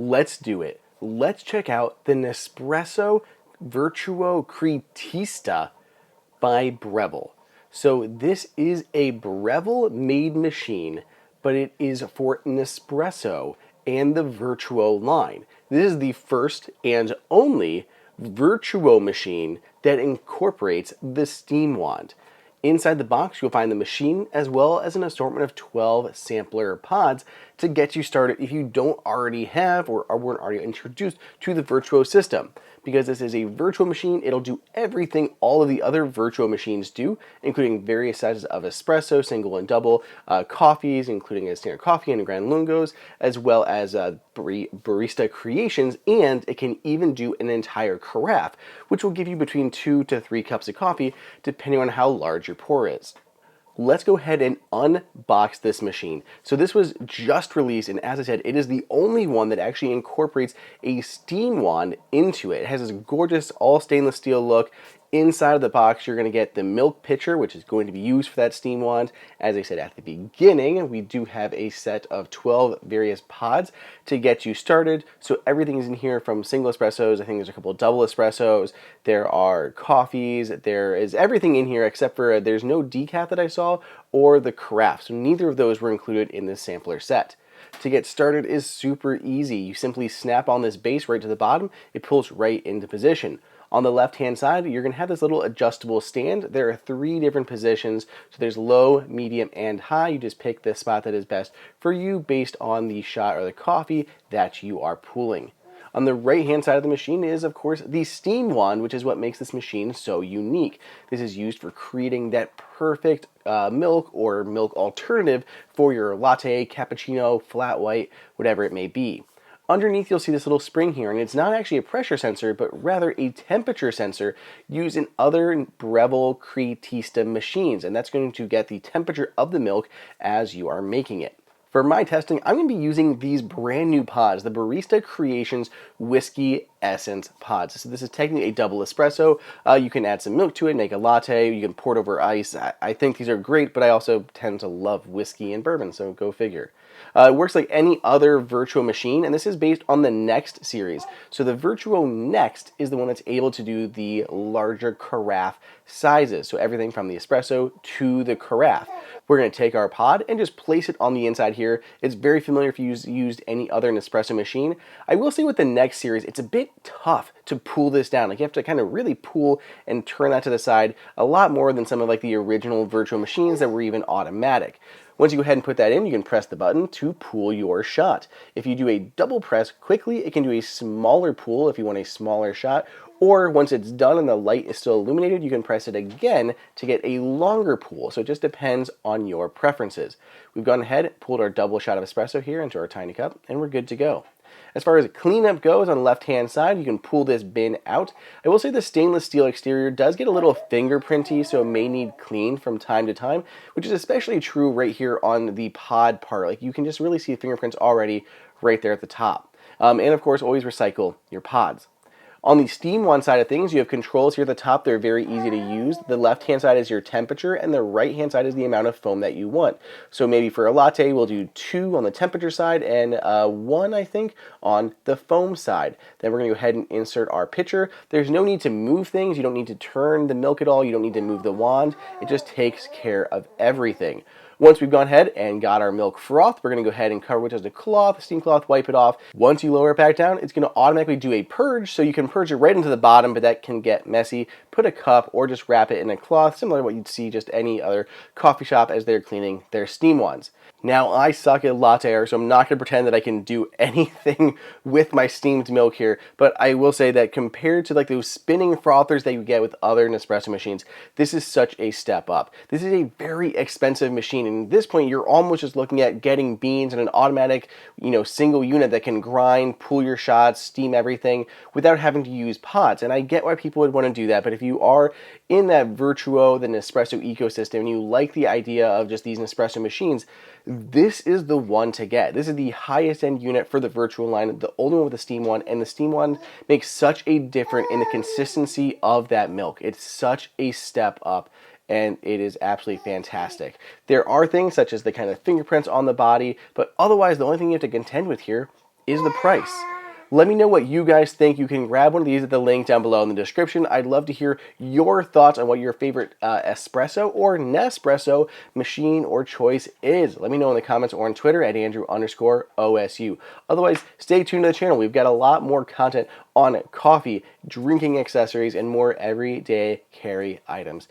Let's do it. Let's check out the Nespresso Vertuo Creatista by Breville. So this is a Breville made machine, but it is for Nespresso and the Virtuo line. This is the first and only Virtuo machine that incorporates the steam wand. Inside the box, you'll find the machine as well as an assortment of 12 sampler pods to get you started if you don't already have or weren't already introduced to the Virtuo system. Because this is a Virtuo machine, it'll do everything all of the other Virtuo machines do, including various sizes of espresso, single and double, coffees, including a standard coffee and grand lungos, as well as barista creations, and it can even do an entire carafe, which will give you between 2 to 3 cups of coffee, depending on how large your pour is. Let's go ahead and unbox this machine. So this was just released, and as I said, it is the only one that actually incorporates a steam wand into it. It has this gorgeous all stainless steel look. Inside of the box, you're going to get the milk pitcher, which is going to be used for that steam wand. As I said at the beginning, we do have a set of 12 various pods to get you started. So everything is in here from single espressos. I think there's a couple of double espressos. There are coffees. There is everything in here except for there's no decaf that I saw or the carafe. So neither of those were included in this sampler set. To get started is super easy. You simply snap on this base right to the bottom. It pulls right into position. On the left-hand side, you're going to have this little adjustable stand. There are 3 different positions. So there's low, medium, and high. You just pick the spot that is best for you based on the shot or the coffee that you are pulling. On the right-hand side of the machine is, of course, the steam wand, which is what makes this machine so unique. This is used for creating that perfect milk or milk alternative for your latte, cappuccino, flat white, whatever it may be. Underneath, you'll see this little spring here, and it's not actually a pressure sensor, but rather a temperature sensor used in other Breville Creatista machines, and that's going to get the temperature of the milk as you are making it. For my testing, I'm going to be using these brand new pods, the Barista Creations Whiskey Essence pods. So this is technically a double espresso. You can add some milk to it, make a latte, you can pour it over ice. I think these are great, but I also tend to love whiskey and bourbon, so go figure. It works like any other Virtuo machine, and this is based on the Next series. So the Virtuo Next is the one that's able to do the larger carafe sizes. So everything from the espresso to the carafe. We're going to take our pod and just place it on the inside here. It's very familiar if you used any other Nespresso machine. I will say with the Next series, it's a bit tough to pull this down. Like you have to kind of really pull and turn that to the side a lot more than some of like the original Virtuo machines that were even automatic. Once you go ahead and put that in, you can press the button to pull your shot. If you do a double press quickly, it can do a smaller pull if you want a smaller shot, or once it's done and the light is still illuminated, you can press it again to get a longer pull. So it just depends on your preferences. We've gone ahead, pulled our double shot of espresso here into our tiny cup, and we're good to go. As far as cleanup goes, on the left-hand side, you can pull this bin out. I will say the stainless steel exterior does get a little fingerprinty, so it may need cleaned from time to time, which is especially true right here on the pod part. Like you can just really see fingerprints already right there at the top. And of course, always recycle your pods. On the steam wand side of things, you have controls here at the top. They're very easy to use. The left-hand side is your temperature, and the right-hand side is the amount of foam that you want. So maybe for a latte, we'll do 2 on the temperature side and 1, I think, on the foam side. Then we're going to go ahead and insert our pitcher. There's no need to move things. You don't need to turn the milk at all. You don't need to move the wand. It just takes care of everything. Once we've gone ahead and got our milk froth, we're going to go ahead and cover it with just a cloth, steam cloth, wipe it off. Once you lower it back down, it's going to automatically do a purge, so you can purge it right into the bottom, but that can get messy. Put a cup or just wrap it in a cloth, similar to what you'd see just any other coffee shop as they're cleaning their steam wands. Now, I suck at latte art, so I'm not going to pretend that I can do anything with my steamed milk here, but I will say that compared to like those spinning frothers that you get with other Nespresso machines, this is such a step up. This is a very expensive machine, and at this point, you're almost just looking at getting beans and an automatic, single unit that can grind, pull your shots, steam everything without having to use pods. And I get why people would want to do that, but if you are in that Virtuo, the Nespresso ecosystem, and you like the idea of just these Nespresso machines, this is the one to get. This is the highest end unit for the Virtuo line, the only one with the steam wand, and the steam wand makes such a difference in the consistency of that milk. It's such a step up, and it is absolutely fantastic. There are things such as the kind of fingerprints on the body, but otherwise the only thing you have to contend with here is the price. Let me know what you guys think. You can grab one of these at the link down below in the description. I'd love to hear your thoughts on what your favorite espresso or Nespresso machine or choice is. Let me know in the comments or on Twitter at Andrew_OSU. Otherwise, stay tuned to the channel. We've got a lot more content on coffee, drinking accessories, and more everyday carry items.